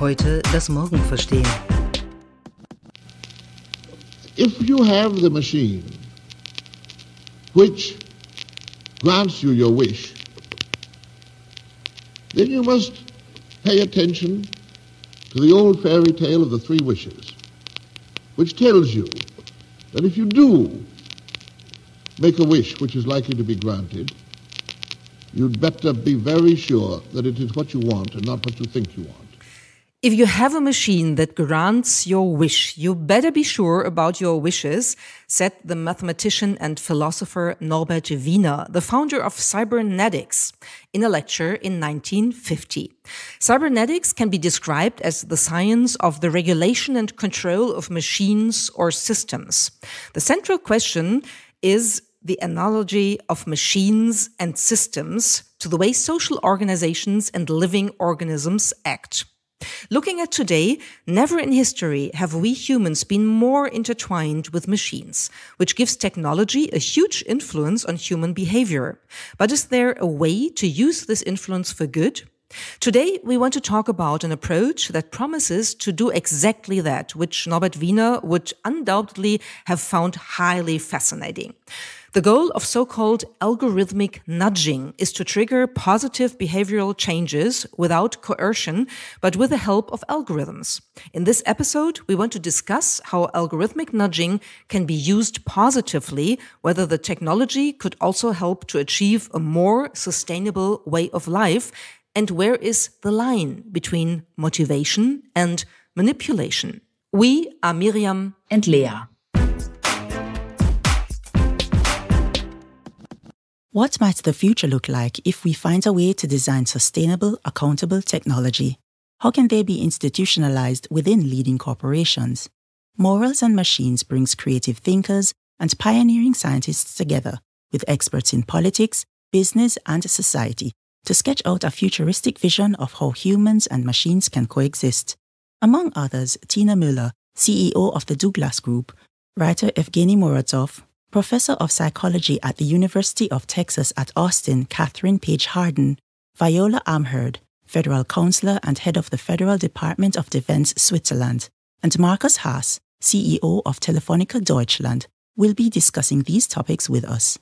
Heute das Morgen verstehen. If you have the machine which grants you your wish, then you must pay attention to the old fairy tale of the three wishes, which tells you that if you do make a wish which is likely to be granted, you'd better be very sure that it is what you want and not what you think you want. If you have a machine that grants your wish, you better be sure about your wishes, said the mathematician and philosopher Norbert Wiener, the founder of cybernetics, in a lecture in 1950. Cybernetics can be described as the science of the regulation and control of machines or systems. The central question is the analogy of machines and systems to the way social organizations and living organisms act. Looking at today, never in history have we humans been more intertwined with machines, which gives technology a huge influence on human behavior. But is there a way to use this influence for good? Today, we want to talk about an approach that promises to do exactly that, which Norbert Wiener would undoubtedly have found highly fascinating. The goal of so-called algorithmic nudging is to trigger positive behavioral changes without coercion, but with the help of algorithms. In this episode, we want to discuss how algorithmic nudging can be used positively, whether the technology could also help to achieve a more sustainable way of life, and where is the line between motivation and manipulation. We are Miriam and Lea. What might the future look like if we find a way to design sustainable, accountable technology? How can they be institutionalized within leading corporations? Morals and Machines brings creative thinkers and pioneering scientists together with experts in politics, business, and society to sketch out a futuristic vision of how humans and machines can coexist. Among others, Tina Müller, CEO of the Douglas Group, writer Evgeny Muratov, Professor of Psychology at the University of Texas at Austin, Catherine Page Harden, Viola Amherd, Federal Counselor and Head of the Federal Department of Defense Switzerland, and Markus Haas, CEO of Telefonica Deutschland, will be discussing these topics with us.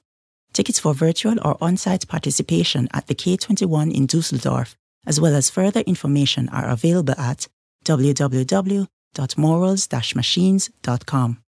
Tickets for virtual or on-site participation at the K21 in Dusseldorf, as well as further information, are available at www.morals-machines.com.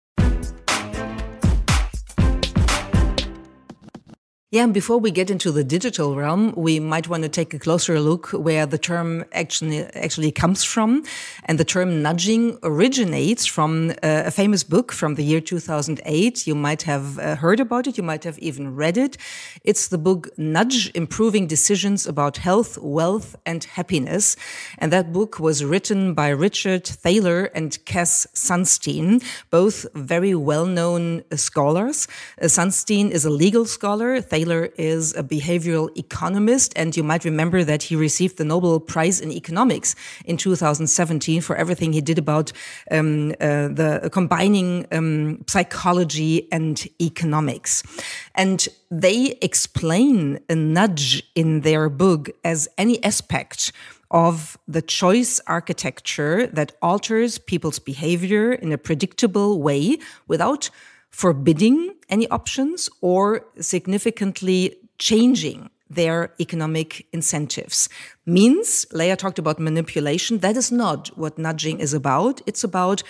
Yeah, and before we get into the digital realm, we might want to take a closer look where the term actually comes from. And the term nudging originates from a famous book from the year 2008. You might have heard about it. You might have even read it. It's the book Nudge, Improving Decisions About Health, Wealth and Happiness. And that book was written by Richard Thaler and Cass Sunstein, both very well-known scholars. Sunstein is a legal scholar. Thaler is a behavioral economist, and you might remember that he received the Nobel Prize in Economics in 2017 for everything he did about the combining psychology and economics. And they explain a nudge in their book as any aspect of the choice architecture that alters people's behavior in a predictable way without forbidding any options or significantly changing their economic incentives. Means, Leah talked about manipulation. That is not what nudging is about. It's about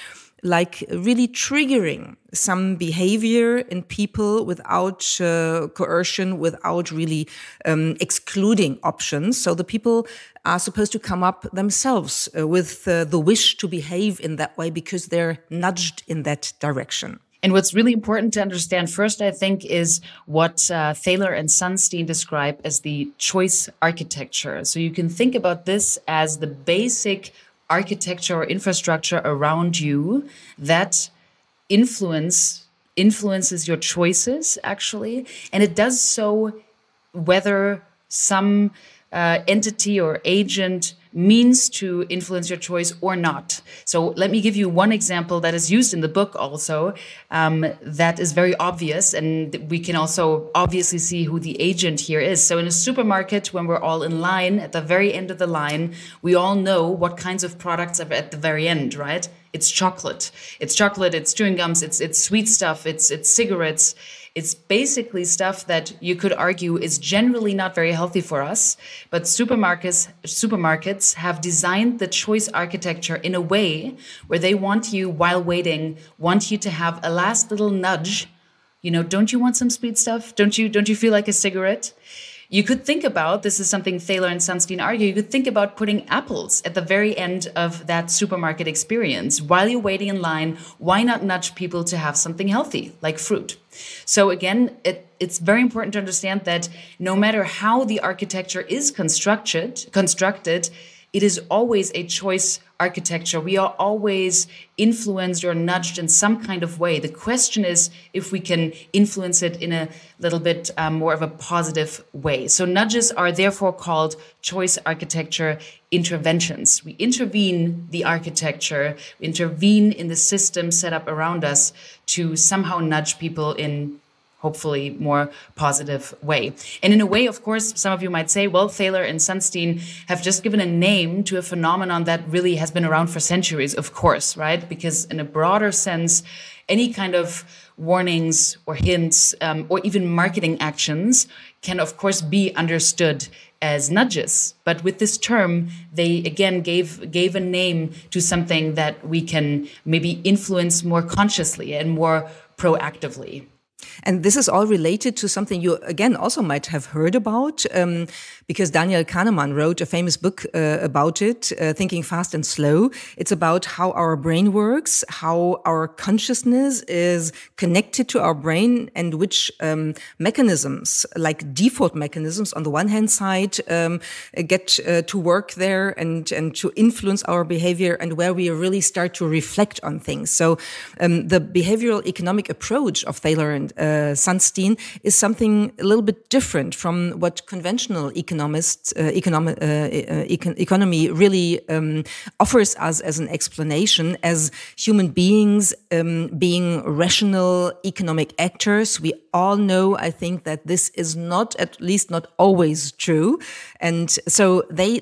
like really triggering some behavior in people without coercion, without really excluding options. So the people are supposed to come up themselves with the wish to behave in that way because they're nudged in that direction. And what's really important to understand first, I think, is what Thaler and Sunstein describe as the choice architecture. So you can think about this as the basic architecture or infrastructure around you that influences your choices, actually. And it does so whether some entity or agent means to influence your choice or not. So let me give you one example that is used in the book also, that is very obvious, and we can also obviously see who the agent here is. So in a supermarket, when we're all in line, at the very end of the line, we all know what kinds of products are at the very end, right? It's chocolate. It's chocolate, it's chewing gums, it's sweet stuff, it's cigarettes. It's basically stuff that you could argue is generally not very healthy for us, but supermarkets have designed the choice architecture in a way where they want you, while waiting, want you to have a last little nudge. You know, don't you want some sweet stuff? Don't you feel like a cigarette? You could think about, this is something Thaler and Sunstein argue, you could think about putting apples at the very end of that supermarket experience. While you're waiting in line, why not nudge people to have something healthy, like fruit? So again, it's very important to understand that no matter how the architecture is constructed, it is always a choice architecture. We are always influenced or nudged in some kind of way. The question is if we can influence it in a little bit more of a positive way. So nudges are therefore called choice architecture interventions. We intervene the architecture, we intervene in the system set up around us to somehow nudge people in hopefully more positive way. And in a way, of course, some of you might say, well, Thaler and Sunstein have just given a name to a phenomenon that really has been around for centuries, of course, right? Because in a broader sense, any kind of warnings or hints or even marketing actions can, of course, be understood as nudges. But with this term, they again gave a name to something that we can maybe influence more consciously and more proactively. And this is all related to something you, again, also might have heard about, because Daniel Kahneman wrote a famous book about it, Thinking Fast and Slow. It's about how our brain works, how our consciousness is connected to our brain, and which mechanisms, like default mechanisms on the one hand side, get to work there and to influence our behavior, and where we really start to reflect on things. So the behavioral economic approach of Thaler and Sunstein is something a little bit different from what conventional economy really offers us as an explanation. As human beings being rational economic actors, we all know, I think, that this is not, at least not always true. And so they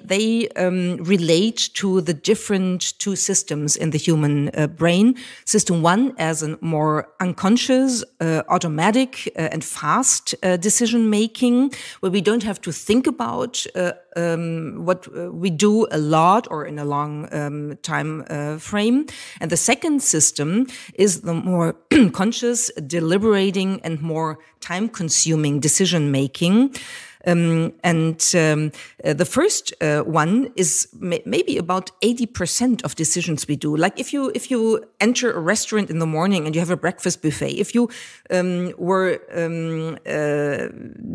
relate to the different two systems in the human brain. System one as a more unconscious, automatic and fast decision making, where we don't have to think about what we do a lot or in a long time frame. And the second system is the more conscious, deliberating and more time-consuming decision making. The first one is maybe about 80% of decisions we do. Like if you enter a restaurant in the morning and you have a breakfast buffet, if you were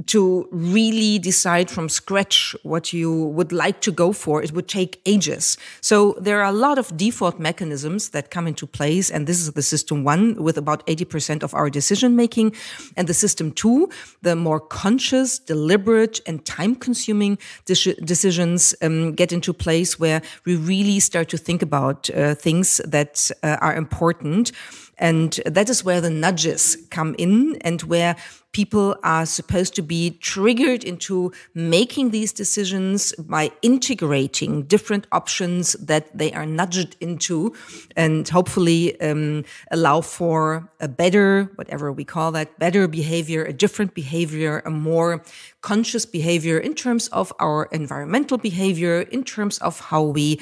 to really decide from scratch what you would like to go for, it would take ages. So there are a lot of default mechanisms that come into place, and this is the system one with about 80% of our decision making. And the system two, the more conscious, deliberate, and time-consuming decisions get into place, where we really start to think about things that are important. And that is where the nudges come in, and where people are supposed to be triggered into making these decisions by integrating different options that they are nudged into, and hopefully allow for a better, whatever we call that, better behavior, a different behavior, a more conscious behavior in terms of our environmental behavior, in terms of how we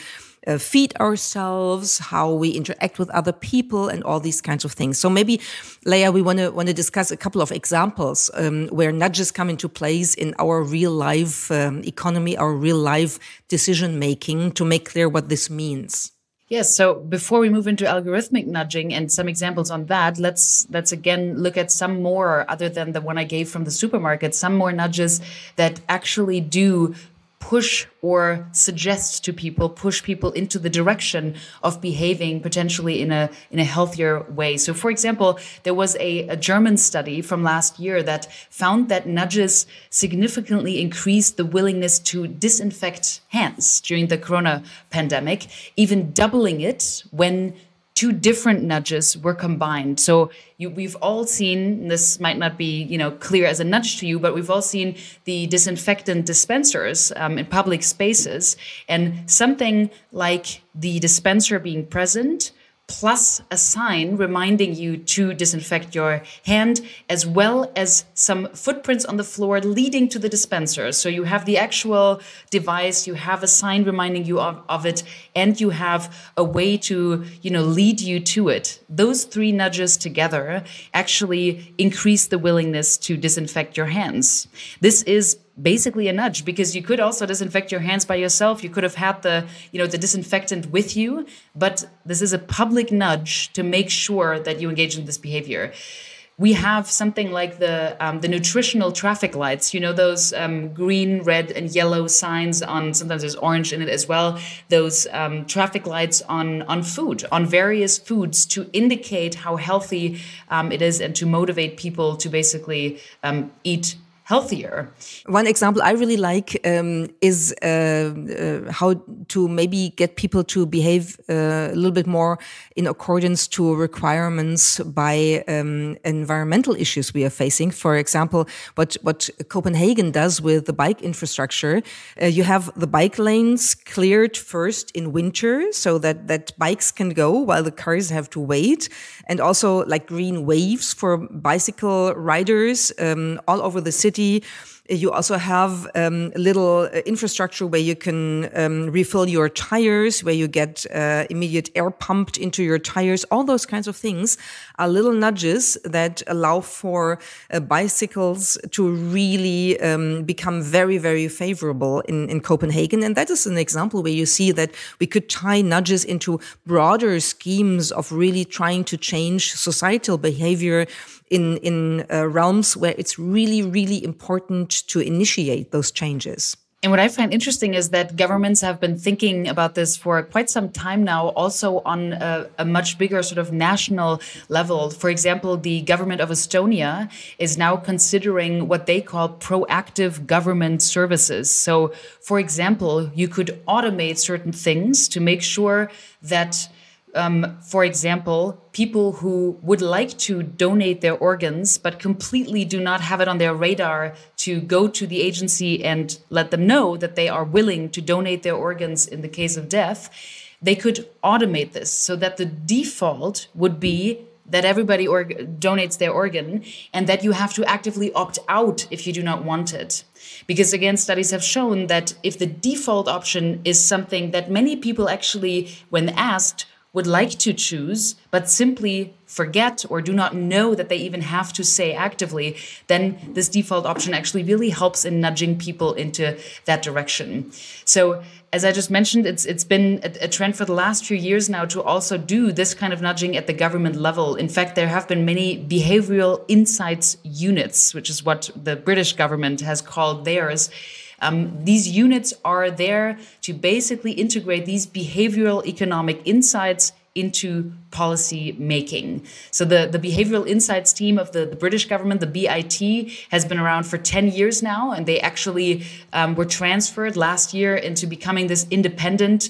feed ourselves, how we interact with other people, and all these kinds of things. So maybe, Leah, we want to discuss a couple of examples where nudges come into place in our real life economy, our real life decision making, to make clear what this means. Yes. So before we move into algorithmic nudging and some examples on that, let's again look at some more, other than the one I gave from the supermarket, some more nudges that actually do push or suggest to people, push people into the direction of behaving potentially in a healthier way. So, for example, there was a German study from last year that found that nudges significantly increased the willingness to disinfect hands during the corona pandemic, even doubling it when two different nudges were combined. So we've all seen, this might not be, clear as a nudge to you, but we've all seen the disinfectant dispensers in public spaces, and something like the dispenser being present plus a sign reminding you to disinfect your hand, as well as some footprints on the floor leading to the dispenser. So you have the actual device, you have a sign reminding you of it, and you have a way to, lead you to it. Those three nudges together actually increase the willingness to disinfect your hands. This is basically a nudge, because you could also disinfect your hands by yourself. You could have had the disinfectant with you, but this is a public nudge to make sure that you engage in this behavior. We have something like the nutritional traffic lights, those green, red, and yellow signs on, sometimes there's orange in it as well, those traffic lights on food, on various foods, to indicate how healthy it is and to motivate people to basically eat healthier. One example I really like is how to maybe get people to behave a little bit more in accordance to requirements by environmental issues we are facing. For example, what Copenhagen does with the bike infrastructure, you have the bike lanes cleared first in winter so that bikes can go while the cars have to wait, and also like green waves for bicycle riders all over the city. You also have a little infrastructure where you can refill your tires, where you get immediate air pumped into your tires. All those kinds of things are little nudges that allow for bicycles to really become very, very favorable in Copenhagen. And that is an example where you see that we could tie nudges into broader schemes of really trying to change societal behavior in realms where it's really, really important to initiate those changes. And what I find interesting is that governments have been thinking about this for quite some time now, also on a much bigger sort of national level. For example, the government of Estonia is now considering what they call proactive government services. So, for example, you could automate certain things to make sure that for example, people who would like to donate their organs but completely do not have it on their radar to go to the agency and let them know that they are willing to donate their organs in the case of death, they could automate this so that the default would be that everybody donates their organ and that you have to actively opt out if you do not want it. Because again, studies have shown that if the default option is something that many people actually, when asked, would like to choose, but simply forget or do not know that they even have to say actively, then this default option actually really helps in nudging people into that direction. So, as I just mentioned, it's been a trend for the last few years now to also do this kind of nudging at the government level. In fact, there have been many behavioral insights units, which is what the British government has called theirs. These units are there to basically integrate these behavioral economic insights into policy making. So the behavioral insights team of the British government, the BIT, has been around for 10 years now, and they actually were transferred last year into becoming this independent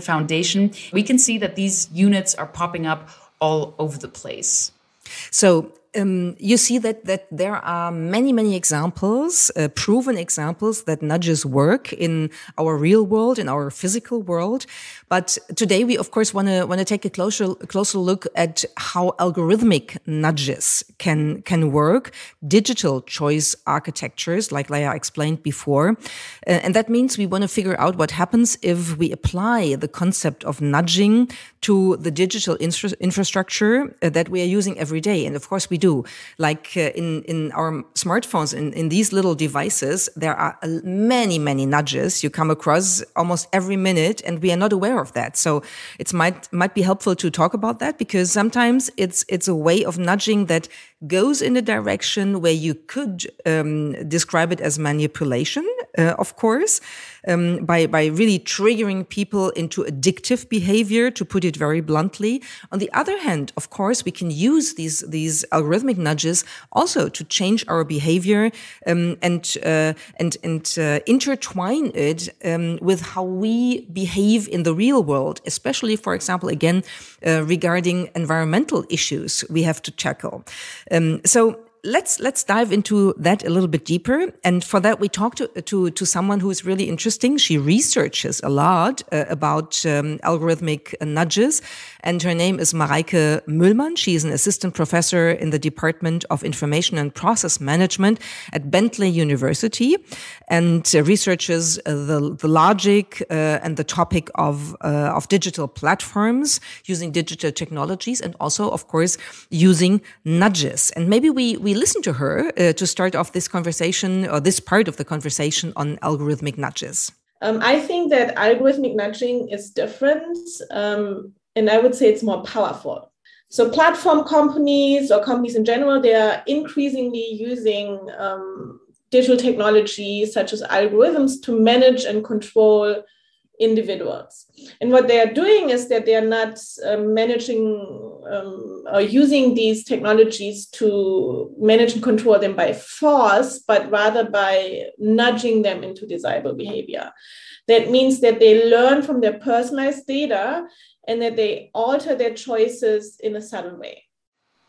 foundation. We can see that these units are popping up all over the place. So you see that there are many examples, proven examples that nudges work in our real world, in our physical world. But today we, of course, want to take a closer look at how algorithmic nudges can work, digital choice architectures, like Leia explained before. And that means we want to figure out what happens if we apply the concept of nudging to the digital infrastructure that we are using every day. And of course we do. Like in our smartphones, in these little devices, there are many nudges you come across almost every minute, and we are not aware of that. So it might be helpful to talk about that, because sometimes it's a way of nudging that goes in a direction where you could describe it as manipulation, of course, by really triggering people into addictive behavior, to put it very bluntly. On the other hand, of course, we can use these algorithmic nudges also to change our behavior and intertwine it with how we behave in the real world, especially, for example, again, regarding environmental issues we have to tackle. So let's dive into that a little bit deeper. And for that, we talked to someone who is really interesting. She researches a lot about algorithmic nudges. And her name is Mareike Müllmann. She is an assistant professor in the Department of Information and Process Management at Bentley University, and researches the logic and the topic of digital platforms using digital technologies, and also, of course, using nudges. And maybe we listen to her to start off this conversation, or this part of the conversation, on algorithmic nudges. I think that algorithmic nudging is different. And I would say it's more powerful. So platform companies, or companies in general, they are increasingly using digital technology such as algorithms to manage and control individuals. And what they are doing is that they are not managing or using these technologies to manage and control them by force, but rather by nudging them into desirable behavior. That means that they learn from their personalized data and that they alter their choices in a subtle way.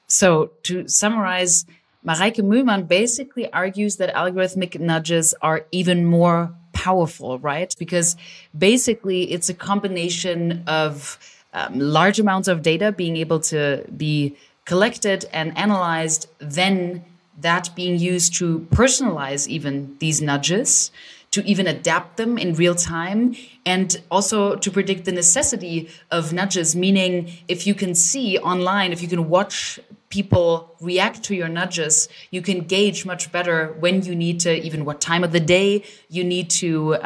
So to summarize, Mareike Müllmann basically argues that algorithmic nudges are even more powerful, right? Because basically it's a combination of large amounts of data being able to be collected and analyzed, then that being used to personalize even these nudges, to even adapt them in real time, and also to predict the necessity of nudges, meaning if you can see online, if you can watch people react to your nudges, you can gauge much better when you need to, even what time of the day you need to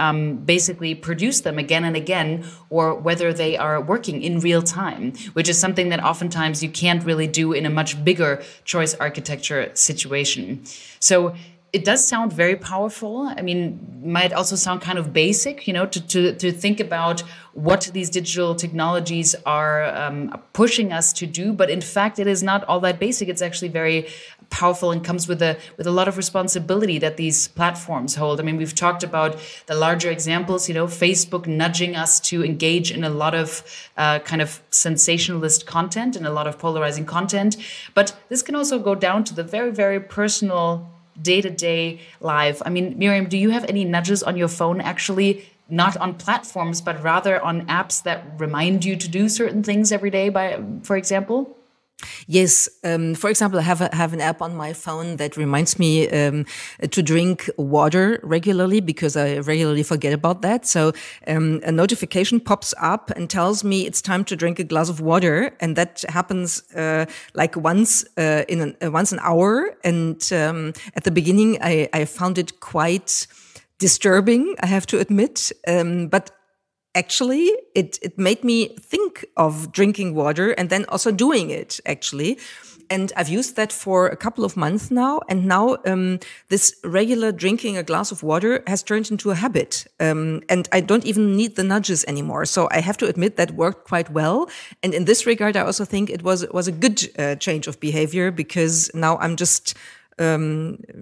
basically produce them again and again, or whether they are working in real time, which is something that oftentimes you can't really do in a much bigger choice architecture situation. So it does sound very powerful. I mean, might also sound kind of basic, you know, to think about what these digital technologies are pushing us to do. But in fact, it is not all that basic. It's actually very powerful and comes with a lot of responsibility that these platforms hold. I mean, we've talked about the larger examples, you know, Facebook nudging us to engage in a lot of kind of sensationalist content and a lot of polarizing content. But this can also go down to the very, very personal day-to-day life. I mean, Miriam, do you have any nudges on your phone, actually not on platforms, but rather on apps that remind you to do certain things every day, for example? Yes. For example, I have an app on my phone that reminds me to drink water regularly, because I regularly forget about that. So a notification pops up and tells me it's time to drink a glass of water, and that happens like once an hour. And at the beginning, I found it quite disturbing, I have to admit, but actually, it made me think of drinking water and then also doing it, actually. And I've used that for a couple of months now. And now this regular drinking a glass of water has turned into a habit. And I don't even need the nudges anymore. So I have to admit that worked quite well. And in this regard, I also think it was a good change of behavior, because now I'm just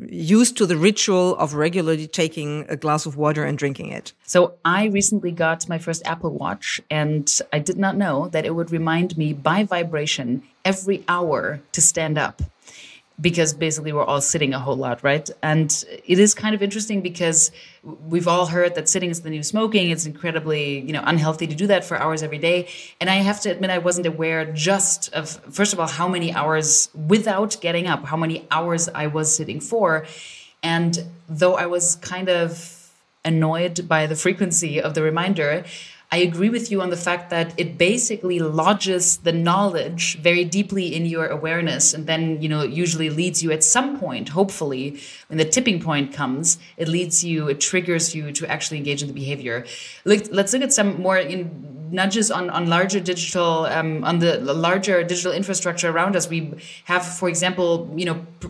used to the ritual of regularly taking a glass of water and drinking it. So I recently got my first Apple Watch, and I did not know that it would remind me by vibration every hour to stand up, because basically we're all sitting a whole lot, right? And it is kind of interesting because we've all heard that sitting is the new smoking. It's incredibly, unhealthy to do that for hours every day. And I have to admit, I wasn't aware just of, first of all, how many hours without getting up, how many hours I was sitting for. And though I was kind of annoyed by the frequency of the reminder, I agree with you on the fact that it basically lodges the knowledge very deeply in your awareness, and then, usually leads you at some point, hopefully, when the tipping point comes, it triggers you to actually engage in the behavior. Let's look at some more nudges on larger digital, on the larger digital infrastructure around us. We have, for example,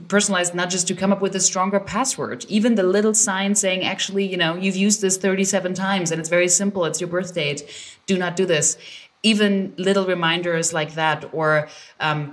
personalized nudges to come up with a stronger password. Even the little sign saying, actually, you've used this 37 times and it's very simple. It's your birth date. Do not do this. Even little reminders like that, or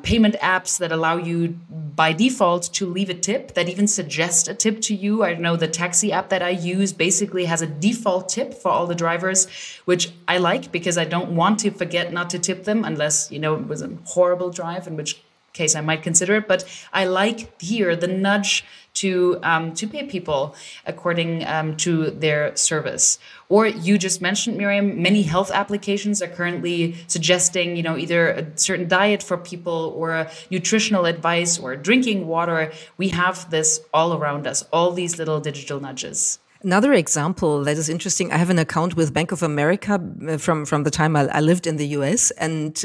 payment apps that allow you by default to leave a tip, that even suggest a tip to you. I know the taxi app that I use basically has a default tip for all the drivers, which I like because I don't want to forget not to tip them unless, it was a horrible drive, in which case I might consider it. But I like here the nudge to pay people according to their service. Or you just mentioned, Miriam, many health applications are currently suggesting, either a certain diet for people or nutritional advice or drinking water. We have this all around us, all these little digital nudges. Another example that is interesting, I have an account with Bank of America from the time I lived in the US, and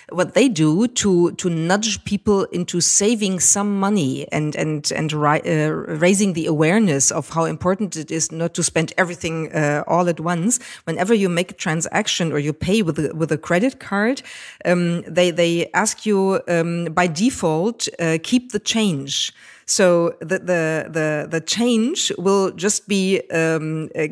what they do to nudge people into saving some money and raising the awareness of how important it is not to spend everything all at once. Whenever you make a transaction or you pay with a credit card, they ask you by default keep the change. So the change will just be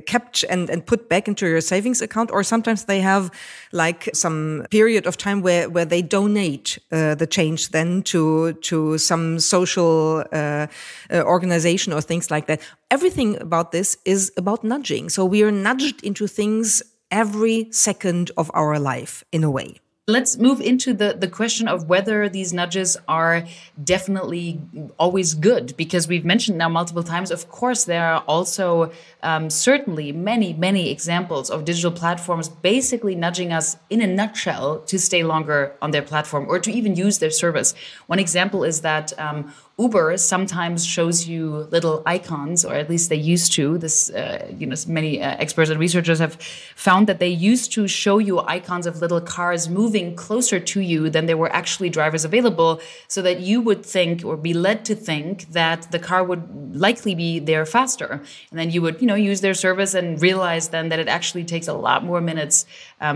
kept and put back into your savings account, or sometimes they have like some period of time where they donate the change then to some social organization or things like that. Everything about this is about nudging. So we are nudged into things every second of our life in a way. Let's move into the question of whether these nudges are definitely always good, because we've mentioned now multiple times, of course, there are also certainly many examples of digital platforms basically nudging us in a nutshell to stay longer on their platform or to even use their service. One example is that Uber sometimes shows you little icons, or at least they used to. This, many experts and researchers have found that they used to show you icons of little cars moving closer to you than there were actually drivers available, so that you would think or be led to think that the car would likely be there faster. And then you would, use their service and realize then that it actually takes a lot more minutes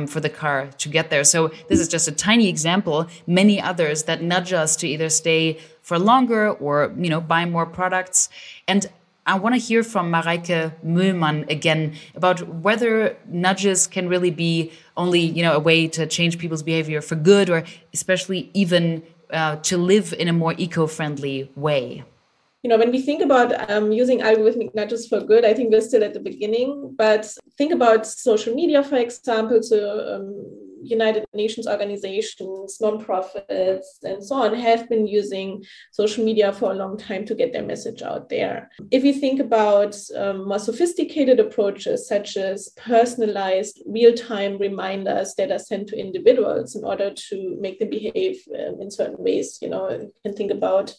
for the car to get there. So this is just a tiny example. Many others that nudge us to either stay for longer or, buy more products. And I want to hear from Mareike Müllmann again about whether nudges can really be only, a way to change people's behavior for good, or especially even to live in a more eco-friendly way. When we think about using algorithmic nudges for good, I think we're still at the beginning. But think about social media, for example, to United Nations organizations, nonprofits, and so on have been using social media for a long time to get their message out there. If you think about more sophisticated approaches, such as personalized real-time reminders that are sent to individuals in order to make them behave in certain ways, you can think about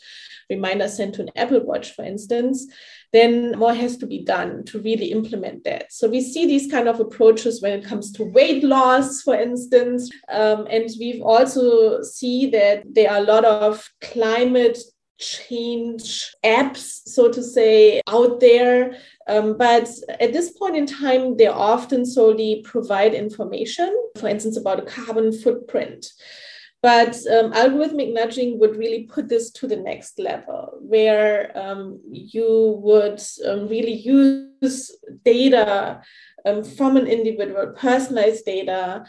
reminders sent to an Apple Watch, for instance, then more has to be done to really implement that. So we see these kind of approaches when it comes to weight loss, for instance. And we've also see that there are a lot of climate change apps, so to say, out there. But at this point in time, they often solely provide information, for instance, about a carbon footprint. But algorithmic nudging would really put this to the next level, where you would really use data from an individual, personalized data,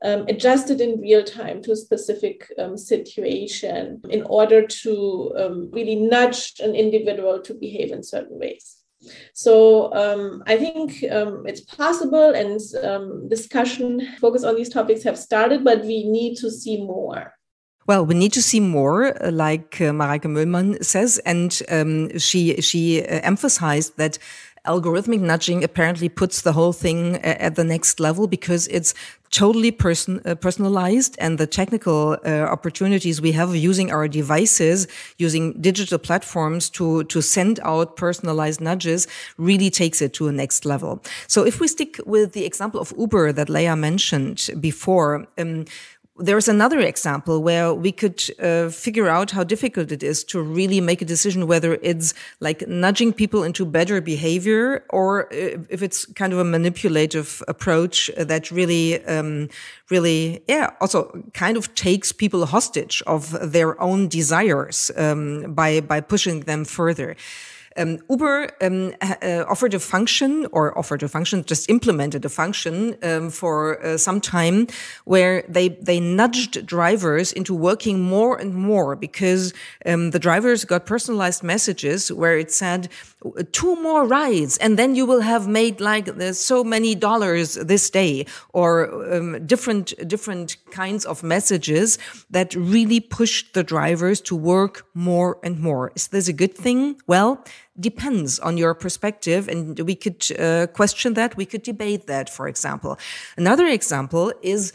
adjusted in real time to a specific situation in order to really nudge an individual to behave in certain ways. So I think it's possible, and discussion focus on these topics have started, but we need to see more. Well, we need to see more, like Mareike Müllmann says, and she emphasized that algorithmic nudging apparently puts the whole thing at the next level because it's totally personalized, and the technical opportunities we have using our devices, using digital platforms to send out personalized nudges really takes it to a next level. So if we stick with the example of Uber that Leia mentioned before, There's another example where we could figure out how difficult it is to really make a decision whether it's like nudging people into better behavior or if it's kind of a manipulative approach that really, also kind of takes people hostage of their own desires by pushing them further. Uber just implemented a function for some time where they nudged drivers into working more and more because the drivers got personalized messages where it said 2 more rides and then you will have made like so many dollars this day, or different kinds of messages that really pushed the drivers to work more and more. Is this a good thing? Well, depends on your perspective, and we could question that. We could debate that, for example. Another example is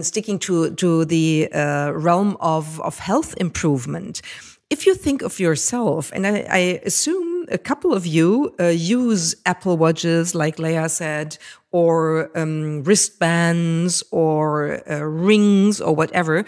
sticking to the realm of health improvement. If you think of yourself, and I assume a couple of you use Apple Watches, like Leah said, or wristbands, or rings, or whatever,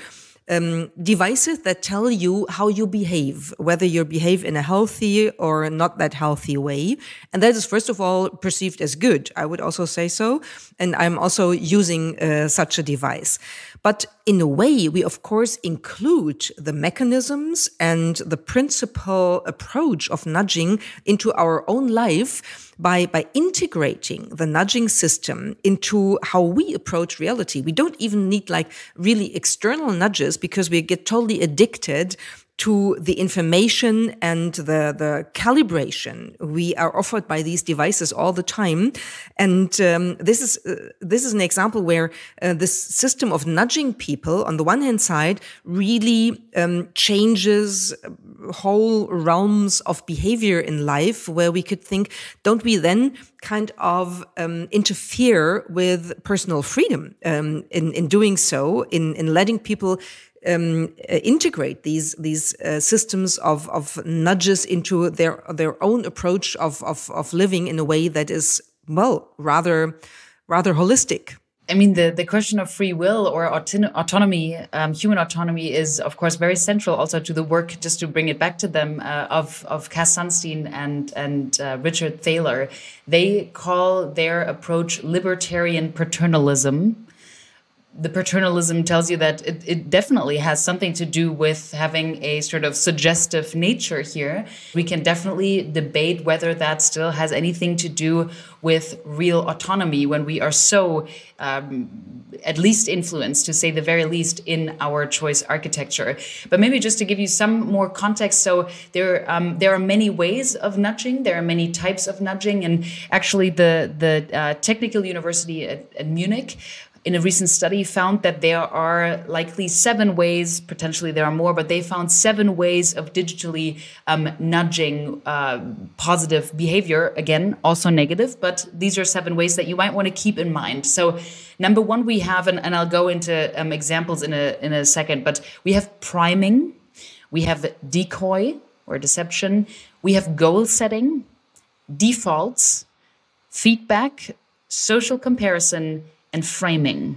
devices that tell you how you behave, whether you behave in a healthy or not that healthy way. And that is, first of all, perceived as good. I would also say so. And I'm also using such a device. But in a way, we, of course, include the mechanisms and the principal approach of nudging into our own life by integrating the nudging system into how we approach reality. We don't even need like really external nudges because we get totally addicted to the information and the calibration we are offered by these devices all the time. And this is an example where this system of nudging people, on the one hand side, really changes whole realms of behavior in life, where we could think, don't we then kind of interfere with personal freedom in doing so, in letting people integrate these systems of nudges into their own approach of living in a way that is, well, rather holistic. I mean, the question of free will or autonomy, human autonomy, is, of course, very central also to the work, just to bring it back to them, of Cass Sunstein and Richard Thaler. They call their approach libertarian paternalism. The paternalism tells you that it definitely has something to do with having a sort of suggestive nature here. We can definitely debate whether that still has anything to do with real autonomy when we are so at least influenced, to say the very least, in our choice architecture. But maybe just to give you some more context, so there are many ways of nudging, there are many types of nudging, and actually the Technical University at Munich, in a recent study, found that there are likely 7 ways, potentially there are more, but they found 7 ways of digitally nudging positive behavior. Again, also negative, but these are 7 ways that you might want to keep in mind. So number 1, we have, and I'll go into examples in a second, but we have priming, we have decoy or deception, we have goal setting, defaults, feedback, social comparison, and framing.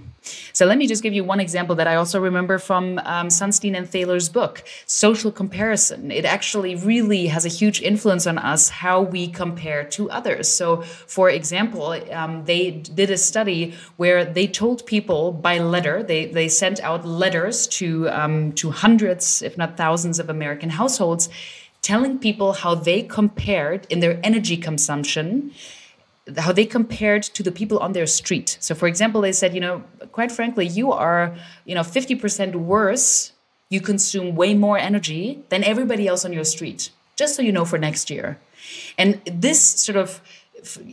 So let me just give you one example that I also remember from Sunstein and Thaler's book, social comparison. It actually really has a huge influence on us, how we compare to others. So, for example, they did a study where they told people by letter, they sent out letters to hundreds, if not thousands, of American households, telling people how they compared in their energy consumption, how they compared to the people on their street. So, for example, they said, quite frankly, you are, 50% worse. You consume way more energy than everybody else on your street, just so you know for next year. And this sort of,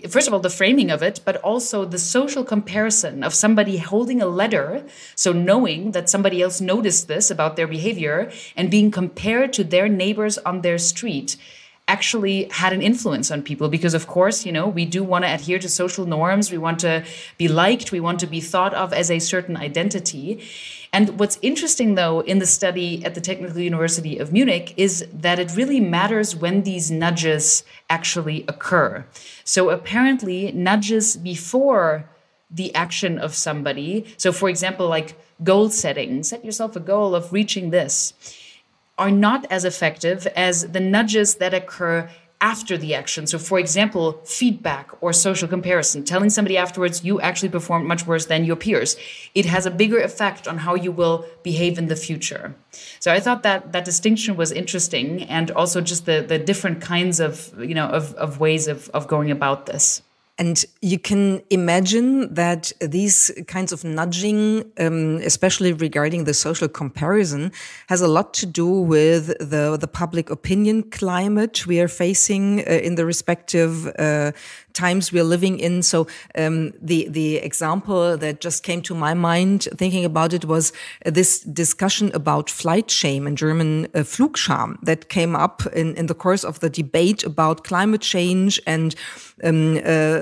first of all, the framing of it, but also the social comparison of somebody holding a letter, so knowing that somebody else noticed this about their behavior and being compared to their neighbors on their street, actually had an influence on people because, of course, we do want to adhere to social norms. We want to be liked. We want to be thought of as a certain identity. And what's interesting, though, in the study at the Technical University of Munich is that it really matters when these nudges actually occur. So apparently nudges before the action of somebody. So for example, like goal setting, set yourself a goal of reaching this, are not as effective as the nudges that occur after the action. So for example, feedback or social comparison, telling somebody afterwards, you actually performed much worse than your peers. It has a bigger effect on how you will behave in the future. So I thought that that distinction was interesting, and also just the different kinds of, of ways of going about this. And you can imagine that these kinds of nudging, especially regarding the social comparison, has a lot to do with the public opinion climate we are facing in the respective times we are living in. So the example that just came to my mind thinking about it was this discussion about flight shame in German, Flugscham, that came up in the course of the debate about climate change and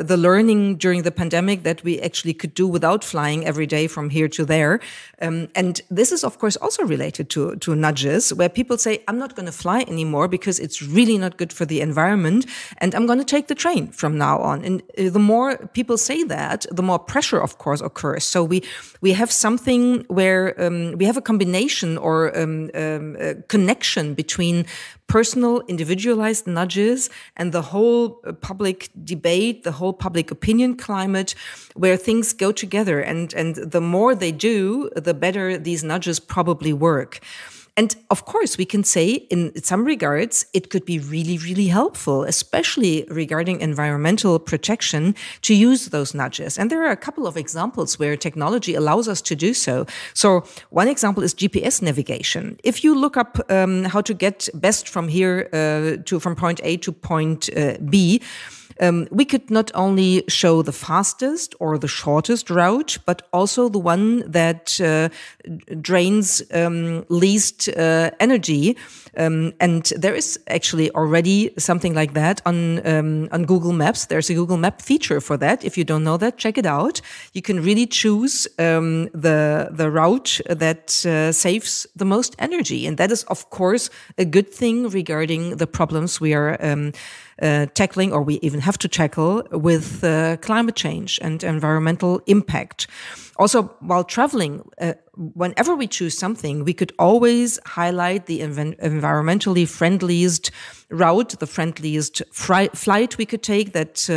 the learning during the pandemic that we actually could do without flying every day from here to there. And this is, of course, also related to nudges, where people say, I'm not going to fly anymore because it's really not good for the environment, and I'm going to take the train from now on. And the more people say that, the more pressure, of course, occurs. So we have something where we have a combination or a connection between personal, individualized nudges and the whole public debate, the whole public opinion climate, where things go together. And the more they do, the better these nudges probably work. And of course, we can say in some regards, it could be really, really helpful, especially regarding environmental protection, to use those nudges. And there are a couple of examples where technology allows us to do so. So one example is GPS navigation. If you look up how to get best from here from point A to point B, we could not only show the fastest or the shortest route, but also the one that drains least energy. And there is actually already something like that on Google Maps. There's a Google Map feature for that. If you don't know that, check it out. You can really choose the route that saves the most energy. And that is, of course, a good thing regarding the problems we are tackling, or we even have to tackle, with climate change and environmental impact. Also, while traveling, whenever we choose something, we could always highlight the environmentally friendliest route, the friendliest flight we could take, that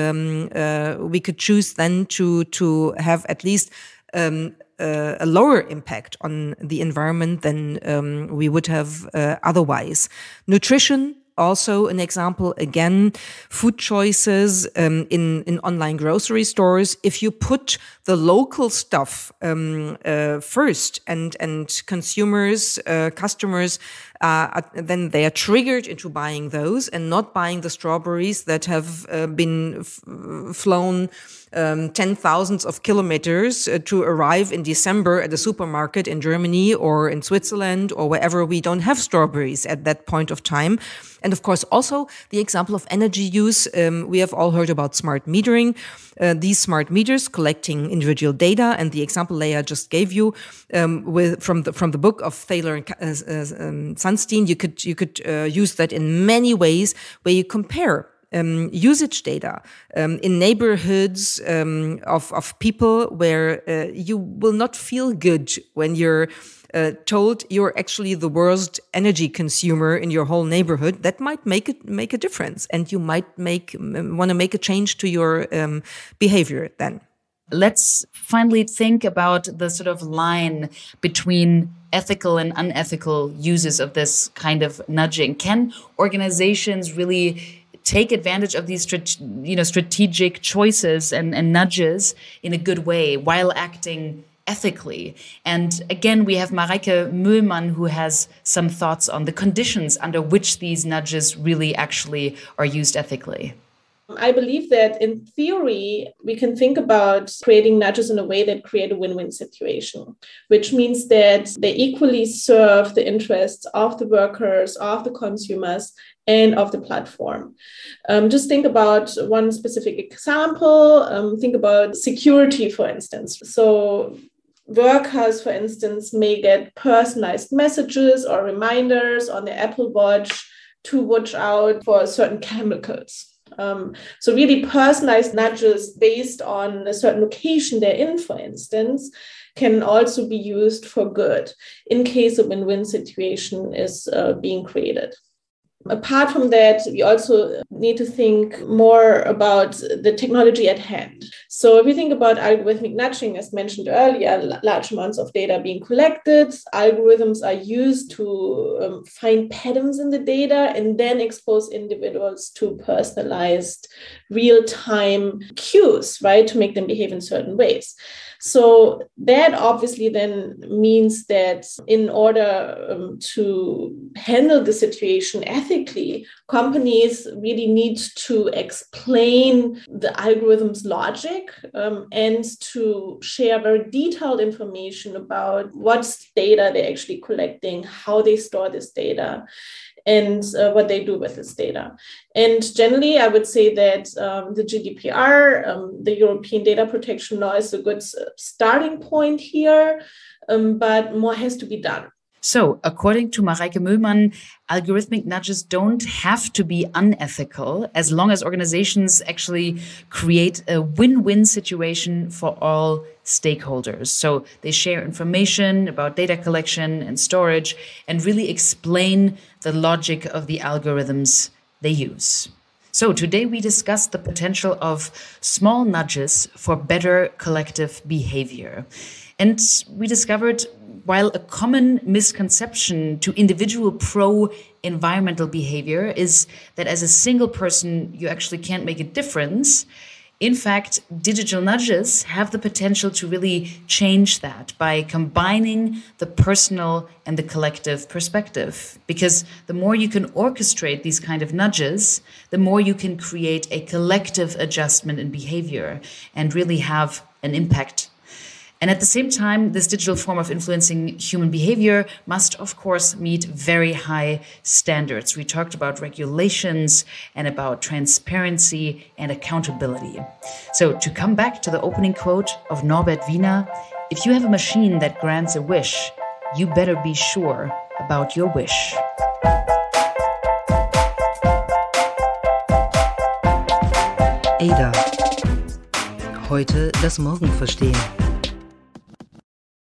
we could choose then to have at least a lower impact on the environment than we would have otherwise. Nutrition, also an example, again, food choices in online grocery stores. If you put the local stuff first and consumers, customers, then they are triggered into buying those and not buying the strawberries that have been flown 10,000s of kilometers to arrive in December at a supermarket in Germany or in Switzerland or wherever we don't have strawberries at that point of time. And of course, also the example of energy use. We have all heard about smart metering. These smart meters collecting individual data, and the example Leia just gave you from the book of Thaler and Sunstein, you could use that in many ways, where you compare usage data in neighborhoods of people where you will not feel good when you're told you're actually the worst energy consumer in your whole neighborhood. That might make a difference, and you might want to make a change to your behavior then. Let's finally think about the sort of line between ethical and unethical uses of this kind of nudging. Can organizations really take advantage of these strategic choices and nudges in a good way while acting ethically? And again, we have Mareike Mühlmann, who has some thoughts on the conditions under which these nudges really actually are used ethically. I believe that in theory, we can think about creating nudges in a way that create a win-win situation, which means that they equally serve the interests of the workers, of the consumers, and of the platform. Just think about one specific example. Think about security, for instance. So workers, for instance, may get personalized messages or reminders on their Apple Watch to watch out for certain chemicals. So really personalized nudges based on a certain location they're in, for instance, can also be used for good in case a win-win situation is being created. Apart from that, we also need to think more about the technology at hand. So if we think about algorithmic nudging, as mentioned earlier, large amounts of data being collected, algorithms are used to find patterns in the data and then expose individuals to personalized real-time cues, right, to make them behave in certain ways. So that obviously then means that in order to handle the situation ethically, companies really need to explain the algorithm's logic and to share very detailed information about what data they're actually collecting, how they store this data, and what they do with this data. And generally, I would say that the GDPR, the European Data Protection Law, is a good starting point here, but more has to be done. So, according to Mareike Müllmann, algorithmic nudges don't have to be unethical as long as organizations actually create a win-win situation for all stakeholders. So they share information about data collection and storage and really explain the logic of the algorithms they use. So today we discussed the potential of small nudges for better collective behavior. And we discovered, while a common misconception to individual pro-environmental behavior is that as a single person, you actually can't make a difference, in fact, digital nudges have the potential to really change that by combining the personal and the collective perspective. Because the more you can orchestrate these kind of nudges, the more you can create a collective adjustment in behavior and really have an impact. And at the same time, this digital form of influencing human behavior must, of course, meet very high standards. We talked about regulations and about transparency and accountability. So to come back to the opening quote of Norbert Wiener, if you have a machine that grants a wish, you better be sure about your wish. Ada. Heute das Morgen verstehen.